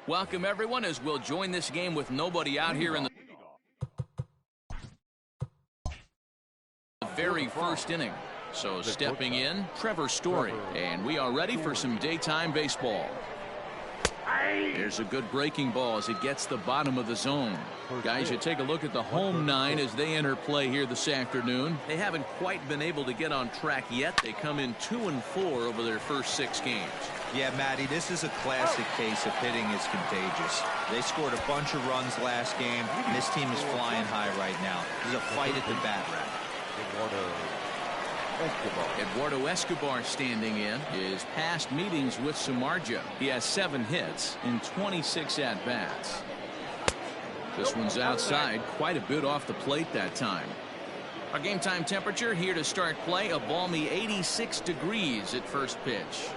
Welcome, everyone, as we'll join this game with nobody out here in the very first inning. So stepping in, Trevor Story, and we are ready for some daytime baseball. There's a good breaking ball as it gets the bottom of the zone. Guys, you take a look at the home nine as they enter play here this afternoon. They haven't quite been able to get on track yet. They come in 2-4 over their first 6 games. Yeah, Matty, this is a classic case of hitting is contagious. They scored a bunch of runs last game, and this team is flying high right now. There's a fight at the bat rack. Eduardo Escobar standing in his past meetings with Samardzija. He has 7 hits in 26 at-bats. This one's outside, quite a bit off the plate that time. Our game time temperature here to start play, a balmy 86 degrees at first pitch.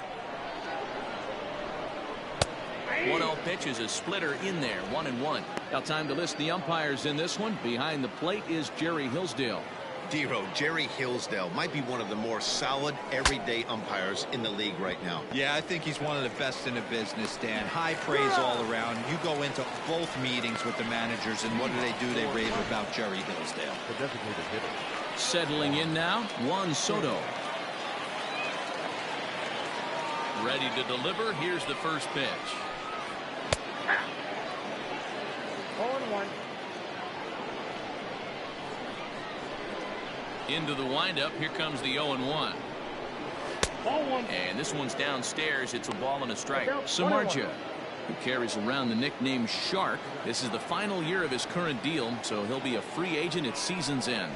1-0 pitch is a splitter in there, 1-1. Now time to list the umpires in this one. Behind the plate is Jerry Hillsdale. Dero, Jerry Hillsdale might be one of the more solid everyday umpires in the league right now. Yeah, I think he's one of the best in the business, Dan. High praise all around. You go into both meetings with the managers, and what do? They rave about Jerry Hillsdale. Settling in now, Juan Soto. Ready to deliver. Here's the first pitch. 0-1. Into the windup. Here comes the 0-1. And this one's downstairs. It's a ball and a strike. Samardzija, who carries around the nickname Shark. This is the final year of his current deal, so he'll be a free agent at season's end.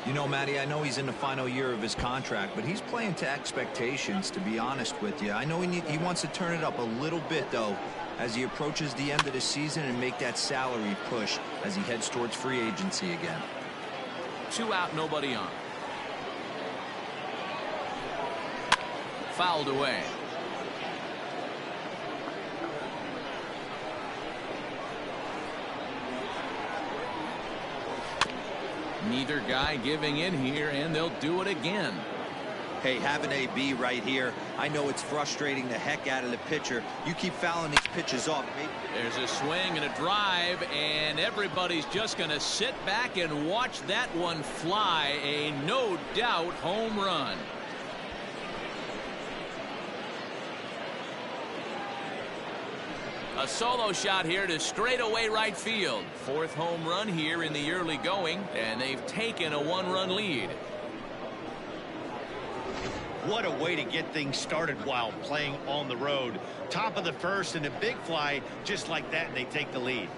You know, Matty, I know he's in the final year of his contract, but he's playing to expectations, to be honest with you. I know he wants to turn it up a little bit, though, as he approaches the end of the season and make that salary push as he heads towards free agency again. 2 out, nobody on. Fouled away. Neither guy giving in here, and they'll do it again. Hey, have an AB right here. I know it's frustrating the heck out of the pitcher. You keep fouling these pitches off. There's a swing and a drive, and everybody's just going to sit back and watch that one fly. A no doubt home run. A solo shot here to straightaway right field. 4th home run here in the early going, and they've taken a 1-run lead. What a way to get things started while playing on the road. Top of the first and a big fly just like that, and they take the lead.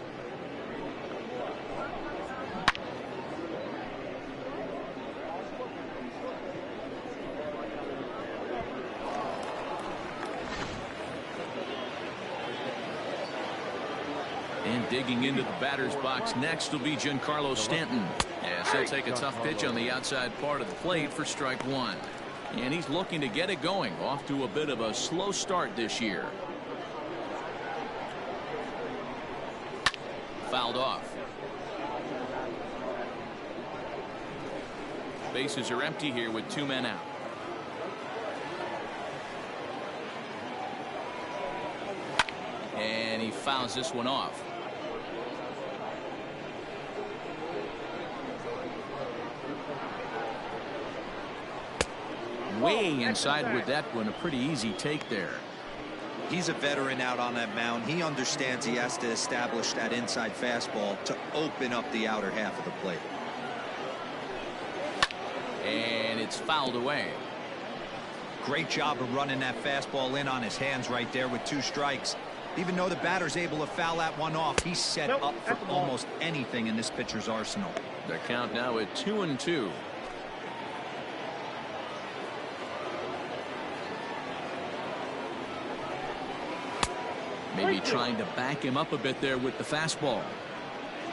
And digging into the batter's box next will be Giancarlo Stanton, as he'll take a tough pitch on the outside part of the plate for strike 1. And he's looking to get it going, off to a bit of a slow start this year. Fouled off. Bases are empty here with 2 men out. And he fouls this one off. Way inside with that one. A pretty easy take there. He's a veteran out on that mound. He understands he has to establish that inside fastball to open up the outer half of the plate. And it's fouled away. Great job of running that fastball in on his hands right there with 2 strikes. Even though the batter's able to foul that one off, he's set up for almost anything in this pitcher's arsenal. The count now at 2-2. Maybe trying to back him up a bit there with the fastball.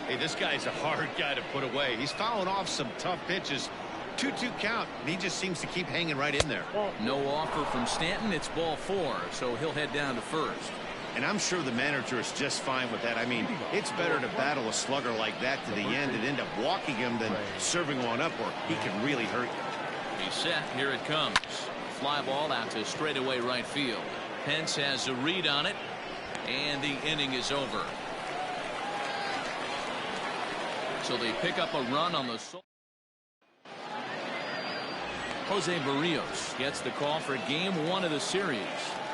Hey, this guy's a hard guy to put away. He's fouling off some tough pitches. 2-2 count, and he just seems to keep hanging right in there. No offer from Stanton. It's ball 4, so he'll head down to first. And I'm sure the manager is just fine with that. I mean, it's better to battle a slugger like that to the end and end up walking him than serving one up where he can really hurt you. He's set. Here it comes. Fly ball out to straightaway right field. Pence has a read on it. And the inning is over. So they pick up a run on the... Jose Barrios gets the call for game 1 of the series.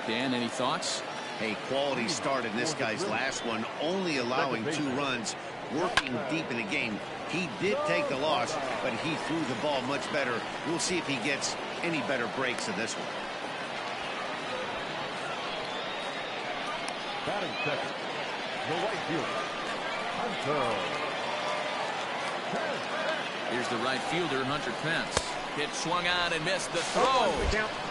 Dan, any thoughts? Hey, quality start in this guy's last one, only allowing 2 runs, working deep in the game. He did take the loss, but he threw the ball much better. We'll see if he gets any better breaks in this one. Batting second, the right fielder, Hunter. Here's the right fielder, Hunter Pence. Pitch swung on and missed. The throw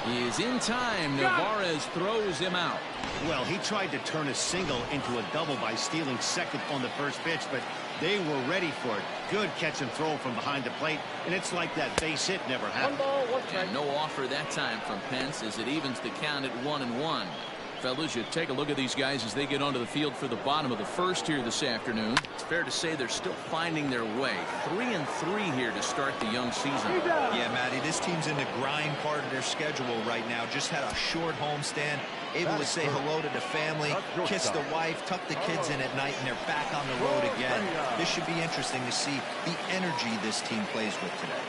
is in time. Narvaez throws him out. Well, he tried to turn a single into a double by stealing second on the first pitch, but they were ready for it. Good catch and throw from behind the plate, and it's like that base hit never happened. 1 ball, 1 strike. And no offer that time from Pence as it evens the count at 1-1. Fellas, you take a look at these guys as they get onto the field for the bottom of the first here this afternoon. It's fair to say they're still finding their way. 3-3 here to start the young season. Yeah, Matty, this team's in the grind part of their schedule right now. Just had a short homestand, able to say hello to the family, kiss the wife, tuck the kids in at night, and they're back on the road again. This should be interesting to see the energy this team plays with today.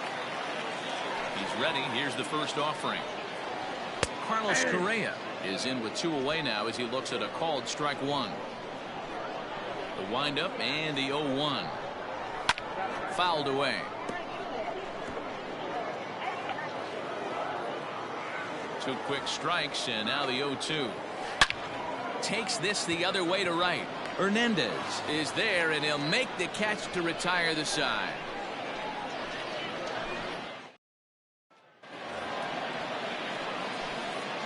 He's ready. Here's the first offering. Carlos Correa is in with 2 away now as he looks at a called strike 1. The windup and the 0-1. Fouled away. Two quick strikes and now the 0-2. Takes this the other way to right. Hernandez is there and he'll make the catch to retire the side.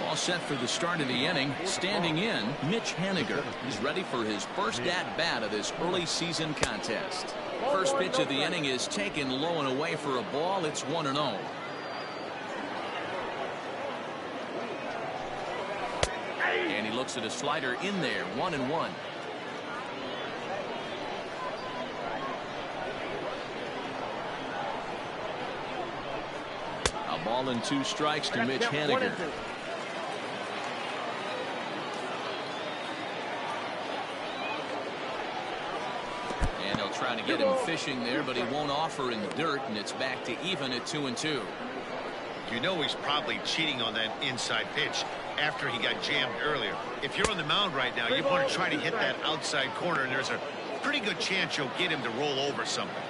All set for the start of the inning. Standing in, Mitch Haniger. He's ready for his first at-bat of this early season contest. First pitch of the inning is taken low and away for a ball. It's 1-0. And he looks at a slider in there. 1-1. A ball and 2 strikes to Mitch Haniger. Trying to get him fishing there, but he won't offer in the dirt, and it's back to even at 2-2. You know he's probably cheating on that inside pitch after he got jammed earlier. If you're on the mound right now, you want to try to hit that outside corner, and there's a pretty good chance you'll get him to roll over something.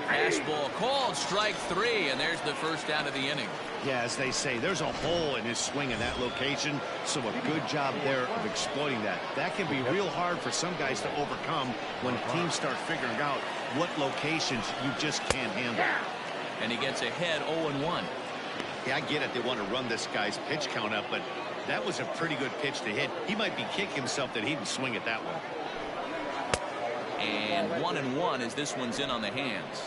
Fastball called, strike 3, and there's the first out of the inning. Yeah, as they say, there's a hole in his swing in that location, so a good job there of exploiting that. That can be real hard for some guys to overcome when teams start figuring out what locations you just can't handle. And he gets ahead 0-1. Yeah, I get it. They want to run this guy's pitch count up, but that was a pretty good pitch to hit. He might be kicking himself that he didn't swing it that way. And 1-1 as this one's in on the hands.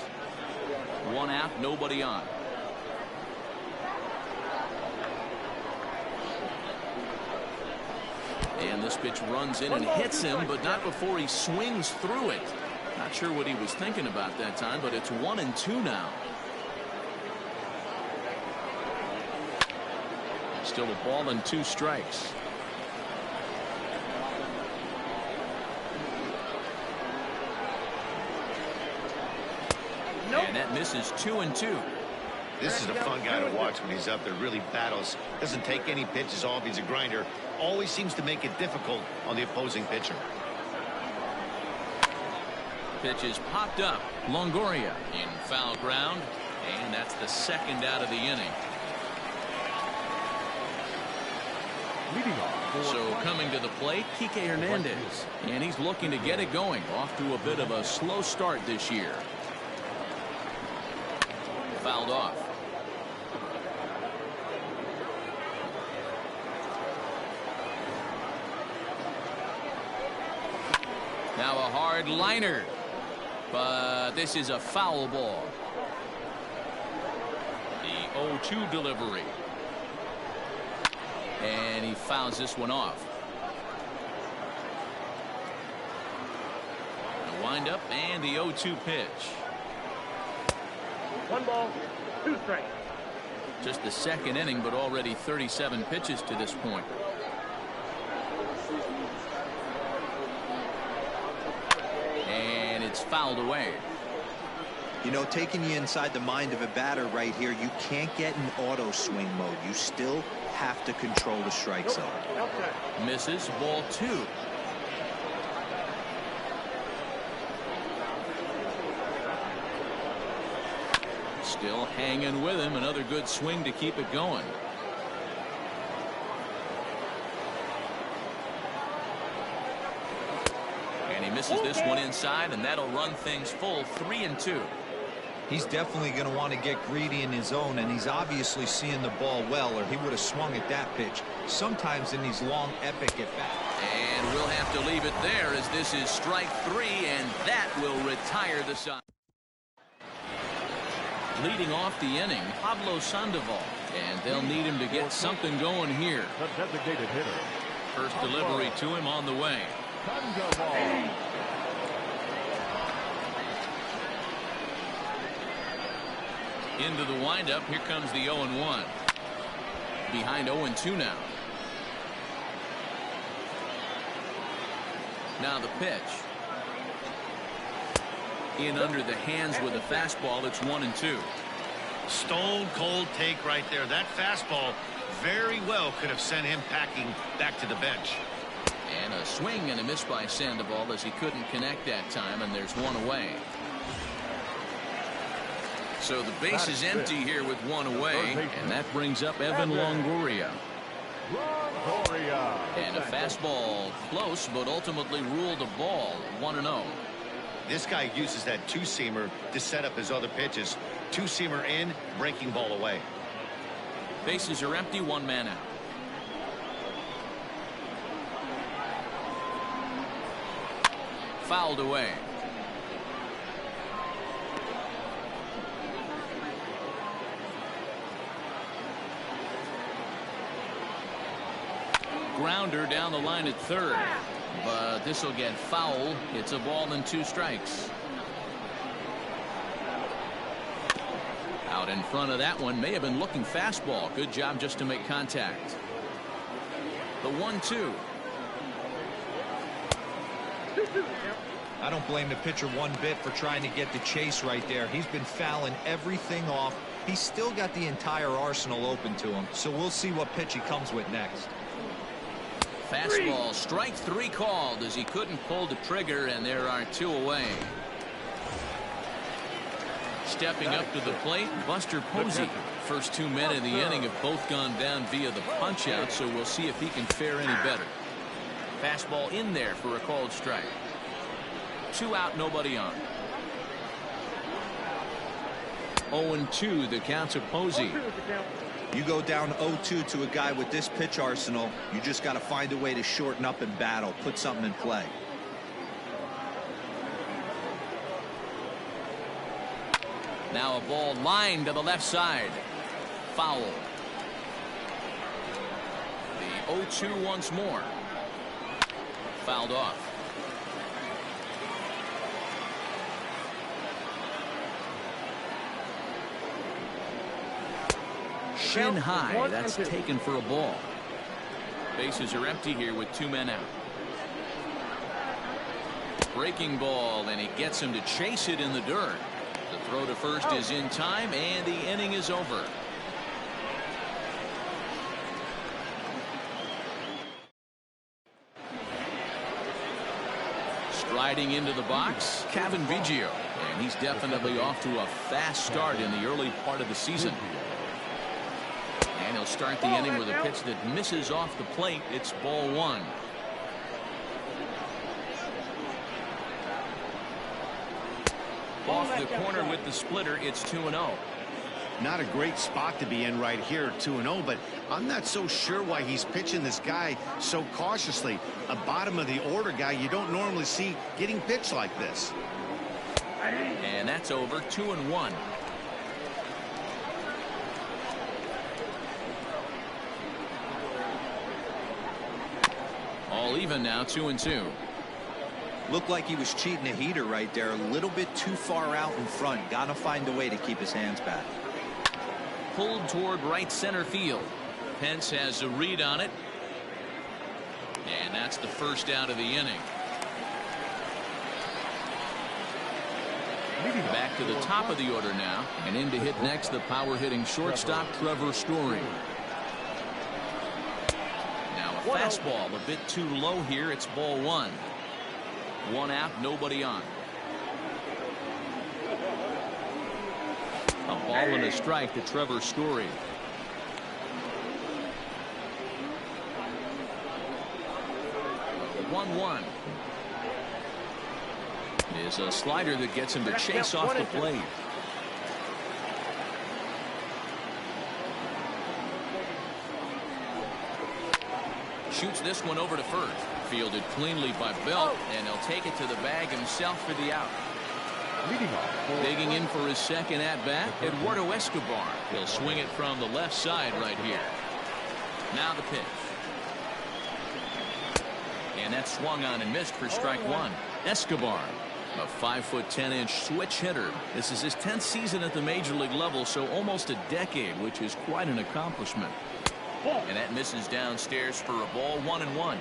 1 out, nobody on. And this pitch runs in and hits him, but not before he swings through it. Not sure what he was thinking about that time, but it's 1-2 now. Still a ball and 2 strikes. And that misses 2-2. This is a fun guy to watch when he's up there. Really battles. Doesn't take any pitches off. He's a grinder. Always seems to make it difficult on the opposing pitcher. Pitch is popped up. Longoria in foul ground. And that's the second out of the inning. So coming to the plate, Kike Hernandez. And he's looking to get it going. Off to a bit of a slow start this year. Fouled off. Now a hard liner. But this is a foul ball. The 0-2 delivery. And he fouls this one off. The windup and the 0-2 pitch. 1 ball, 2 strikes. Just the second inning, but already 37 pitches to this point. And it's fouled away. You know, taking you inside the mind of a batter right here, you can't get in auto swing mode. You still have to control the strike zone. Misses, ball 2. Still hanging with him. Another good swing to keep it going. And he misses this one inside, and that'll run things full 3-2. He's definitely going to want to get greedy in his zone, and he's obviously seeing the ball well, or he would have swung at that pitch. Sometimes in these long, epic at-bats. And we'll have to leave it there, as this is strike 3, and that will retire the side. Leading off the inning, Pablo Sandoval, and they'll need him to get something going here. The designated hitter. First delivery to him on the way. Sandoval. Into the windup. Here comes the 0-1. Behind 0-2 now. Now the pitch. In under the hands with a fastball. It's 1-2. Stone cold take right there. That fastball very well could have sent him packing back to the bench. And a swing and a miss by Sandoval as he couldn't connect that time, and there's one away. So the base is empty here with one away, and that brings up Evan Longoria. And a fastball close, but ultimately ruled a ball. 1-0. This guy uses that two-seamer to set up his other pitches. Two-seamer in, breaking ball away. Bases are empty, one man out. Fouled away. Grounder down the line at third, but this will get foul. It's a ball and 2 strikes. Out in front of that one, may have been looking fastball. Good job just to make contact. The 1-2. I don't blame the pitcher one bit for trying to get the chase right there. He's been fouling everything off. He's still got the entire arsenal open to him, so we'll see what pitch he comes with next. Fastball, strike 3 called as he couldn't pull the trigger, and there are 2 away. Stepping up to the plate, Buster Posey. First 2 men in the inning have both gone down via the punch out, so we'll see if he can fare any better. Fastball in there for a called strike. 2 out, nobody on. 0-2 the count to Posey. You go down 0-2 to a guy with this pitch arsenal, you just got to find a way to shorten up and battle, put something in play. Now a ball lined to the left side. Foul. The 0-2 once more. Fouled off. Shin high. That's taken for a ball. Bases are empty here with 2 men out. Breaking ball, and he gets him to chase it in the dirt. The throw to first is in time, and the inning is over. Striding into the box, Cavan Biggio, and he's definitely off to a fast start in the early part of the season. And he'll start the inning with a pitch that misses off the plate. It's ball 1. Off the corner with the splitter, it's 2-0. Not a great spot to be in right here, 2-0, but I'm not so sure why he's pitching this guy so cautiously. A bottom of the order guy you don't normally see getting pitched like this. And that's over. 2-1. All even now, 2-2. Looked like he was cheating a heater right there, a little bit too far out in front. Gotta find a way to keep his hands back. pulled toward right center field. Pence has a read on it. And that's the first out of the inning. Back to the top of the order now. And in to hit next, the power hitting shortstop Trevor Story. Now a fastball a bit too low here. It's ball one. One out, nobody on. A ball and a strike to Trevor Story. One. Is a slider that gets him to chase off the plate. Shoots this one over to first. Fielded cleanly by Belt, and he'll take it to the bag himself for the out. Digging in for his second at-bat, Eduardo Escobar. He'll swing it from the left side right here. Now the pitch. And that swung on and missed for strike one. Escobar, a 5'10" switch hitter. This is his 10th season at the major league level, so almost a decade, which is quite an accomplishment. And that misses downstairs for a ball, 1-1.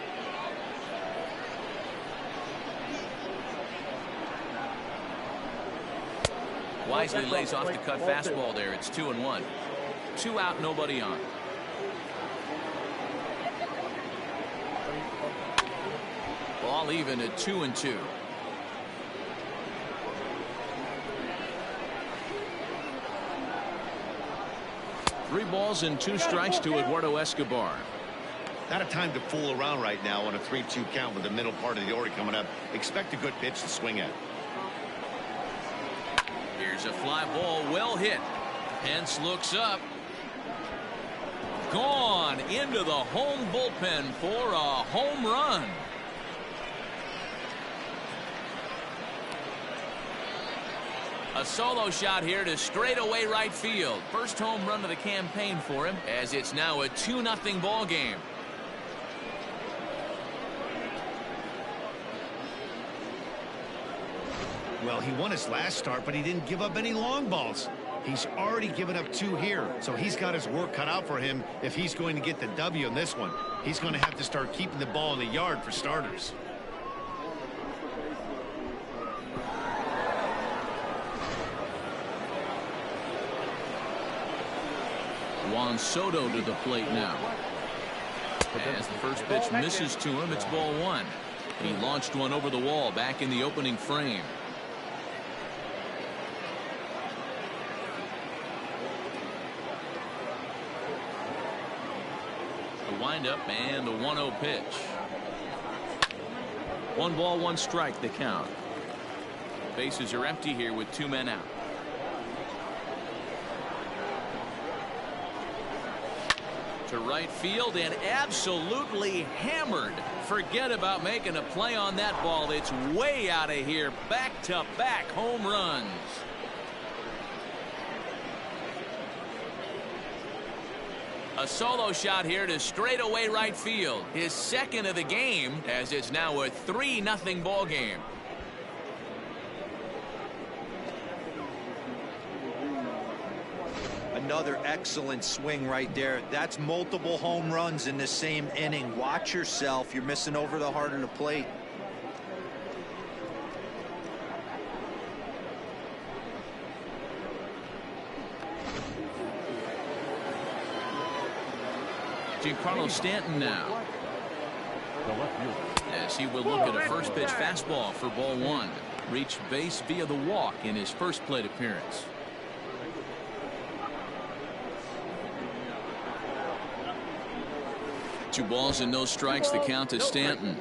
Wisely lays off the cut fastball there. It's 2-1. 2 out, nobody on. Ball even at 2-2. Three balls and 2 strikes to Eduardo Escobar. Not a time to fool around right now on a 3-2 count with the middle part of the order coming up. Expect a good pitch to swing at. Here's a fly ball, well hit. Pence looks up. Gone into the home bullpen for a home run. A solo shot here to straightaway right field. First home run of the campaign for him, as it's now a 2-0 ball game. Well, he won his last start, but he didn't give up any long balls. He's already given up 2 here, so he's got his work cut out for him if he's going to get the W in this one. He's going to have to start keeping the ball in the yard for starters. Juan Soto to the plate now. As the first pitch misses to him, it's ball 1. He launched one over the wall back in the opening frame. The windup and the 1-0 pitch. 1 ball, 1 strike, the count. Bases are empty here with 2 men out. To right field and absolutely hammered. Forget about making a play on that ball. It's way out of here. Back-to-back home runs. A solo shot here to straightaway right field. His second of the game, as it's now a 3-0 ball game. Another excellent swing right there. That's multiple home runs in the same inning. Watch yourself. You're missing over the heart of the plate. Giancarlo Stanton now, as he will look at a first pitch fastball for ball 1. Reached base via the walk in his first plate appearance. Two balls and no strikes, the count to Stanton.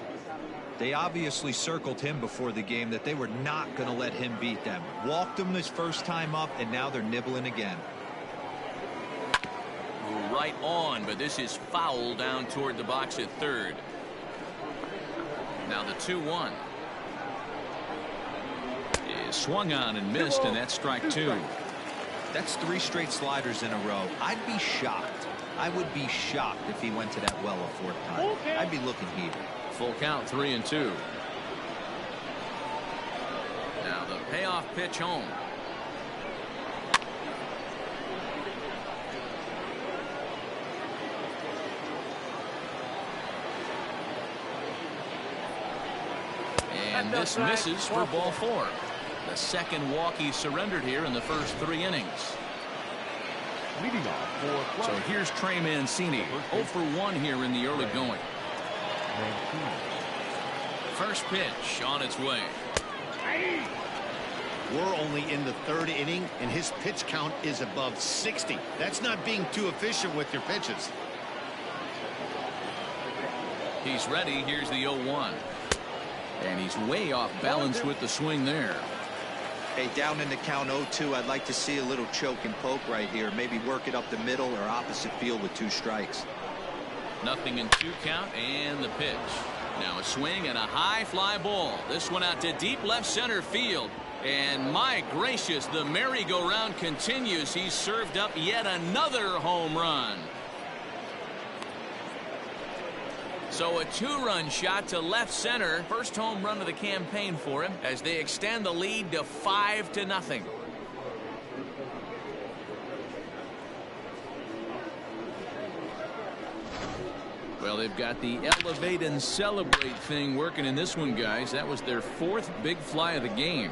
They obviously circled him before the game that they were not going to let him beat them. Walked him his first time up, and now they're nibbling again. Right on, but this is foul down toward the box at third. Now the 2-1 is swung on and missed, and that's strike 2. That's 3 straight sliders in a row. I'd be shocked. I would be shocked if he went to that well a 4th time. I'd be looking heated. Full count, 3-2. Now the payoff pitch home. And this misses for ball 4. The second walk he surrendered here in the first 3 innings. Leading off for So here's Trey Mancini, 0 for 1 here in the early going. First pitch on its way. We're only in the 3rd inning, and his pitch count is above 60. That's not being too efficient with your pitches. He's ready. Here's the 0-1. And he's way off balance with the swing there. Hey, down in the count 0-2, I'd like to see a little choke and poke right here. Maybe work it up the middle or opposite field with 2 strikes. Nothing in 2 count, and the pitch. Now a swing and a high fly ball. This one out to deep left center field. And my gracious, the merry-go-round continues. He's served up yet another home run. So a 2-run shot to left center. First home run of the campaign for him as they extend the lead to 5-0. Well, they've got the elevate and celebrate thing working in this one, guys. That was their 4th big fly of the game.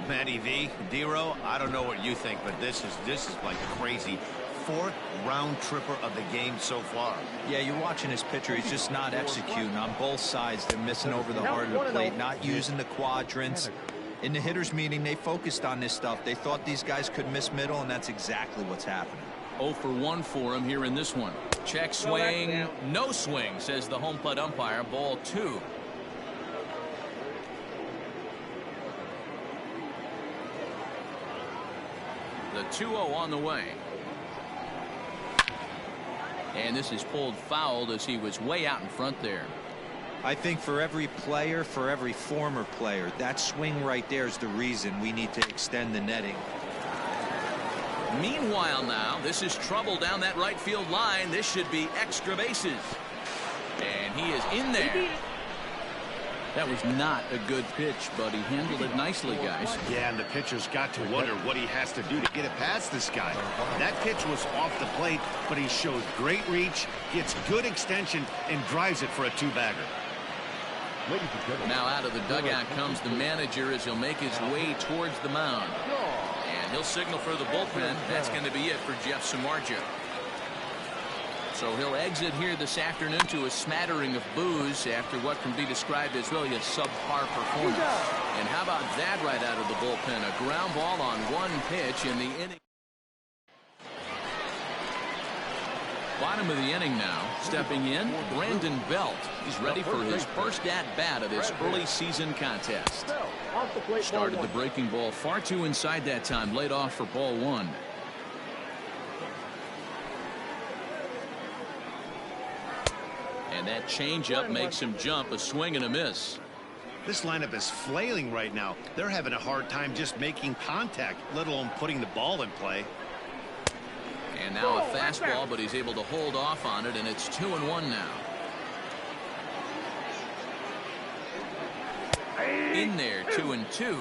Matty V, D-Row, I don't know what you think, but this is like crazy. 4th round tripper of the game so far. Yeah, you're watching this pitcher. He's just not executing on both sides. They're missing over the heart of the plate, not using the quadrants. In the hitters meeting, they focused on this stuff. They thought these guys could miss middle, and that's exactly what's happening. 0 for 1 for him here in this one. Check swing, no swing, says the home plate umpire. Ball 2. The 2-0 on the way. And this is pulled fouled as he was way out in front there. I think for every player, for every former player, that swing right there is the reason we need to extend the netting. Meanwhile now, this is trouble down that right field line. This should be extra bases. And he is in there. That was not a good pitch, but he handled it nicely, guys. Yeah, and the pitcher's got to wonder what he has to do to get it past this guy. That pitch was off the plate, but he shows great reach, gets good extension, and drives it for a 2-bagger. Now out of the dugout comes the manager as he'll make his way towards the mound. And he'll signal for the bullpen. That's going to be it for Jeff Samardzija. So he'll exit here this afternoon to a smattering of boos after what can be described as really a subpar performance. And how about that right out of the bullpen? A ground ball on 1 pitch in the inning. Bottom of the inning now. Stepping in, Brandon Belt. He's ready for his first at-bat of this early season contest. Started the breaking ball far too inside that time. Laid off for ball 1. And that changeup makes him jump. A swing and a miss. This lineup is flailing right now. They're having a hard time just making contact, let alone putting the ball in play. And now a fastball, but he's able to hold off on it, and it's 2-1 now. In there, 2-2.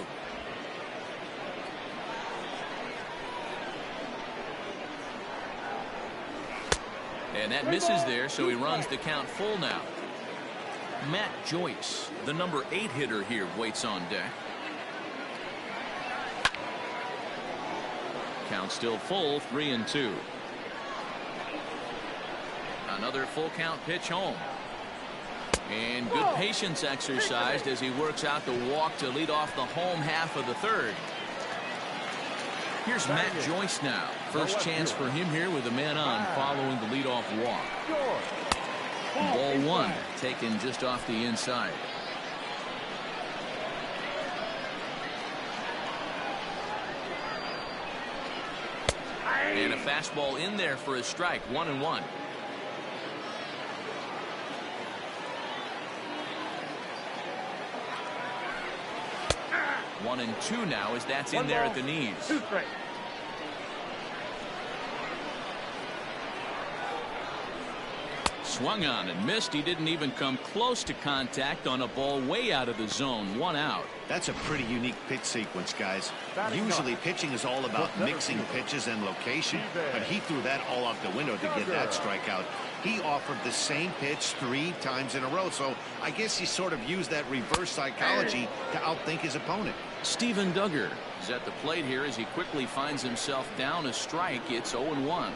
And that misses there, so he runs the count full now. Matt Joyce, the number 8 hitter here, waits on deck. Count still full, 3-2. Another full count pitch home. And good patience exercised as he works out the walk to lead off the home half of the 3rd. Here's Matt Joyce now. First chance for him here with a man on following the leadoff walk. Ball 1 taken just off the inside. And a fastball in there for a strike. 1-1. One and 2 now as that's in there at the knees. swung on and missed. He didn't even come close to contact on a ball way out of the zone. 1 out. That's a pretty unique pitch sequence, guys. Usually pitching is all about mixing pitches and location, but he threw that all out the window to get that strikeout. He offered the same pitch 3 times in a row, so I guess he sort of used that reverse psychology to outthink his opponent. Steven Duggar is at the plate here as he quickly finds himself down a strike. It's 0-1.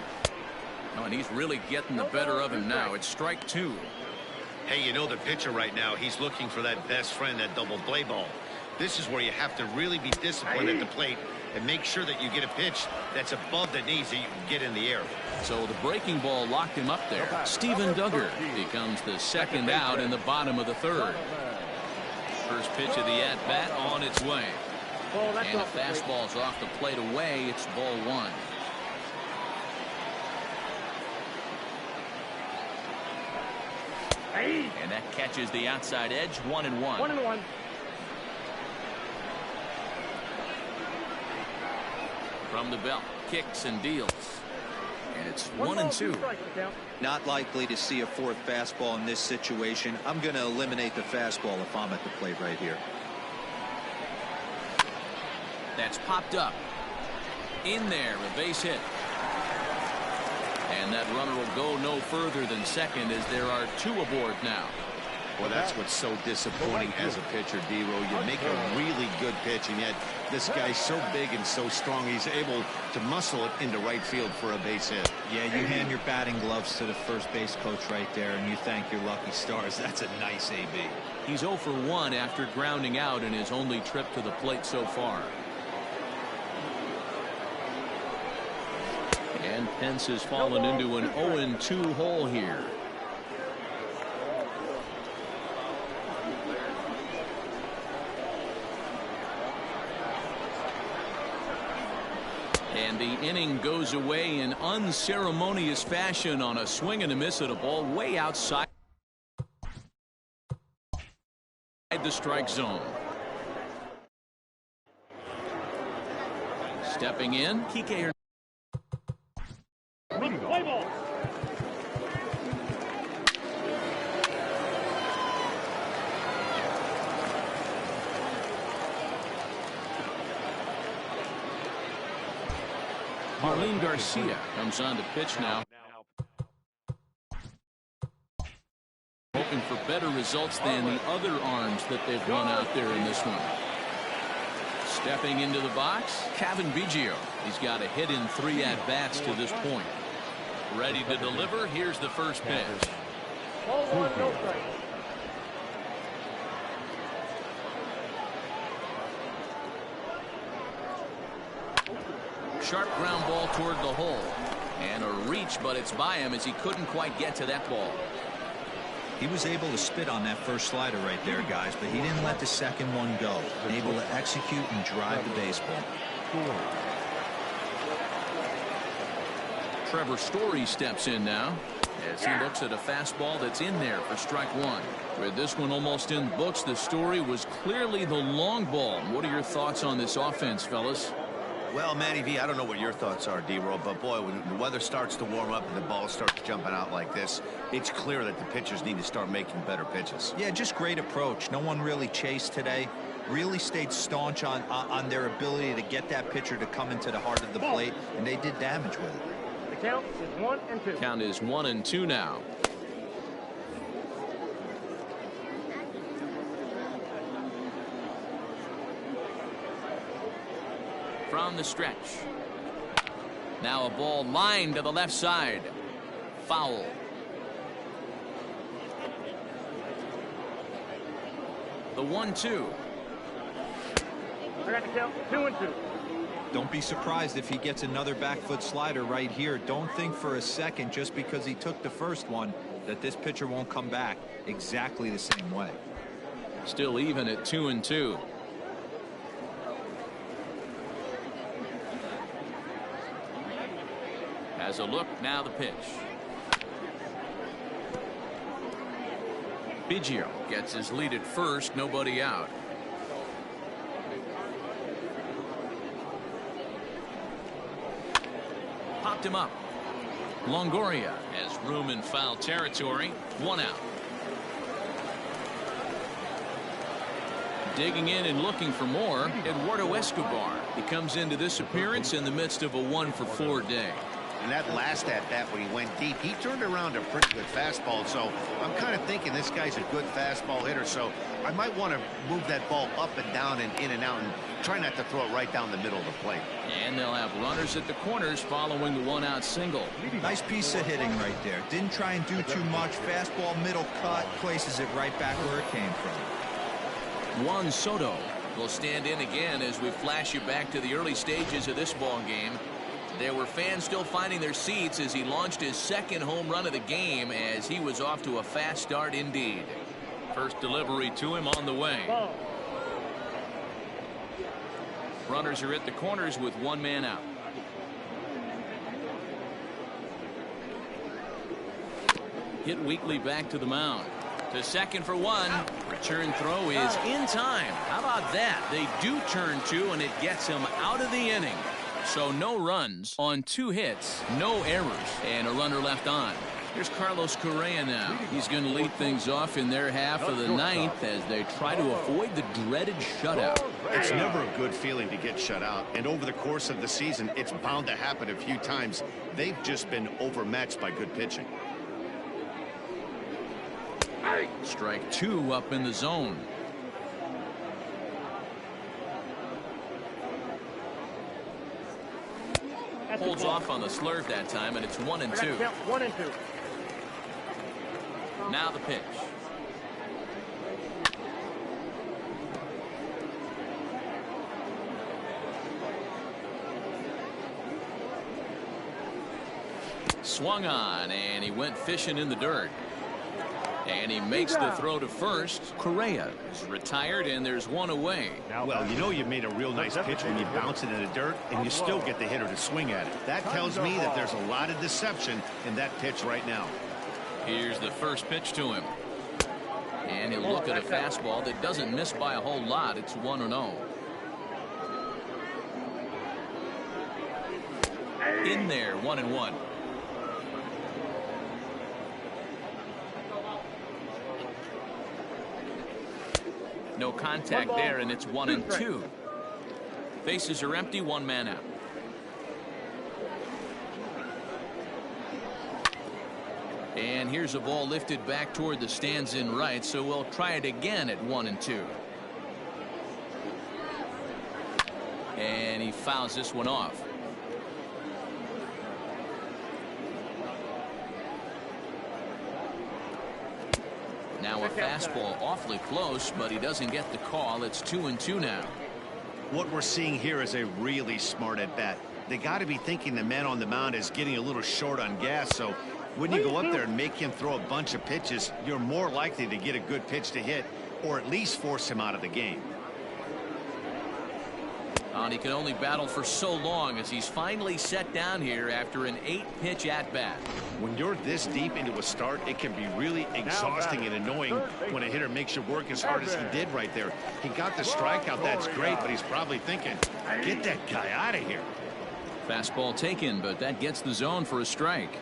Oh, and he's really getting the better of him now. It's strike 2. Hey, you know the pitcher right now, he's looking for that best friend, that double play ball. This is where you have to really be disciplined at the plate and make sure that you get a pitch that's above the knees so you can get in the air. So the breaking ball locked him up there. Steven Duggar becomes the second out in the bottom of the 3rd. First pitch of the at-bat on its way. And the fastball's off the plate away. It's ball 1. And that catches the outside edge. 1-1. 1-1. From the belt, kicks and deals. And it's 1-2. Not likely to see a 4th fastball in this situation. I'm going to eliminate the fastball if I'm at the plate right here. That's popped up. In there, a base hit. And that runner will go no further than second as there are 2 aboard now. Well, that's what's so disappointing as a pitcher, D-Row. You make a really good pitch, and yet this guy's so big and so strong, he's able to muscle it into right field for a base hit. Yeah, you hand your batting gloves to the first base coach right there, and you thank your lucky stars. That's a nice AB. He's 0 for 1 after grounding out in his only trip to the plate so far. And Pence has fallen into an 0-2 hole here. And the inning goes away in unceremonious fashion on a swing and a miss at a ball way outside the strike zone. Stepping in, Kike. Play ball. Marlene Garcia comes on to pitch now. Hoping for better results than the other arms that they've run out there in this one. Stepping into the box, Cavan Biggio. He's got a hit in 3 at-bats to this point. Ready to deliver. Here's the first pitch. Ball 1, no strike. Sharp ground ball toward the hole. And a reach, but it's by him as he couldn't quite get to that ball. He was able to spit on that first slider right there, guys, but he didn't let the second one go. Able to execute and drive the baseball. Trevor Story steps in now as he looks at a fastball that's in there for strike 1. With this one almost in the books, the Story was clearly the long ball. What are your thoughts on this offense, fellas? Well, Matty V, I don't know what your thoughts are, D-Roll, but boy, when the weather starts to warm up and the ball starts jumping out like this, it's clear that the pitchers need to start making better pitches. Yeah, just great approach. No one really chased today. Really stayed staunch on their ability to get that pitcher to come into the heart of the plate, and they did damage with it. The count is 1-2. Count is 1-2 now. From the stretch. Now a ball lined to the left side. Foul. The 1-2. I got the count 2-2. Don't be surprised if he gets another back foot slider right here. Don't think for a second, just because he took the first one, that this pitcher won't come back exactly the same way. Still even at 2-2. Has a look, now the pitch. Biggio gets his lead at first, nobody out. Popped him up. Longoria has room in foul territory. 1 out. Digging in and looking for more, Eduardo Escobar. He comes into this appearance in the midst of a 1-for-4 day. And that last at-bat when he went deep, he turned around a pretty good fastball. So I'm kind of thinking this guy's a good fastball hitter. So I might want to move that ball up and down and in and out and try not to throw it right down the middle of the plate. And they'll have runners at the corners following the 1-out single. Nice piece of hitting right there. Didn't try and do too much. Fastball, middle cut, places it right back where it came from. Juan Soto will stand in again as we flash you back to the early stages of this ball game. There were fans still finding their seats as he launched his second home run of the game, as he was off to a fast start indeed. First delivery to him on the way. Runners are at the corners with 1 man out. Hit weakly back to the mound. To second for 1. Return throw is in time. How about that? They do turn 2, and it gets him out of the inning. So no runs on 2 hits, no errors, and a runner left on. Here's Carlos Correa now. He's going to lead things off in their half of the 9th as they try to avoid the dreaded shutout. It's never a good feeling to get shut out, and over the course of the season, it's bound to happen a few times. They've just been overmatched by good pitching. Strike 2 up in the zone. Holds off on the slurve that time, and it's 1-2. 1-2. Now the pitch. Swung on, and he went fishing in the dirt. And he makes the throw to first. Correa is retired, and there's 1 away. Well, you know you made a real nice pitch when you bounce it in the dirt and you still get the hitter to swing at it. That tells me that there's a lot of deception in that pitch right now. Here's the first pitch to him. And he'll look at a fastball that doesn't miss by a whole lot. It's 1-0. In there, 1-1. No contact there, and it's 1-2. Bases are empty, 1 man out. And here's a ball lifted back toward the stands in right, so we'll try it again at 1-2. And he fouls this one off. Now a fastball awfully close, but he doesn't get the call. It's 2-2 now. What we're seeing here is a really smart at bat. They got to be thinking the man on the mound is getting a little short on gas, so when you go up there and make him throw a bunch of pitches, you're more likely to get a good pitch to hit or at least force him out of the game. And he can only battle for so long as he's finally set down here after an 8-pitch at-bat. When you're this deep into a start, it can be really exhausting and annoying when a hitter makes you work as hard as he did right there. He got the strikeout, that's great, but he's probably thinking, get that guy out of here. Fastball taken, but that gets the zone for a strike.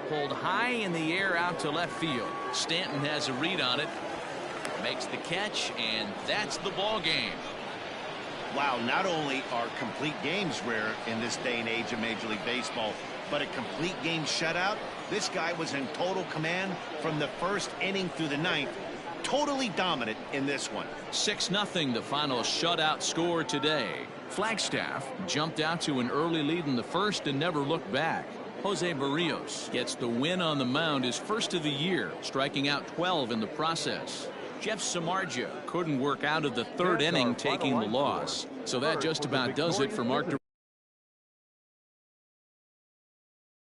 Pulled high in the air out to left field. Stanton has a read on it. Makes the catch, and that's the ball game. Wow, not only are complete games rare in this day and age of Major League Baseball, but a complete game shutout. This guy was in total command from the first inning through the 9th. Totally dominant in this one. 6-0 the final shutout score today. Flagstaff jumped out to an early lead in the first and never looked back. Jose Barrios gets the win on the mound, his first of the year, striking out 12 in the process. Jeff Samardzija couldn't work out of the 3rd inning, taking the loss. So that just about does it for Mark.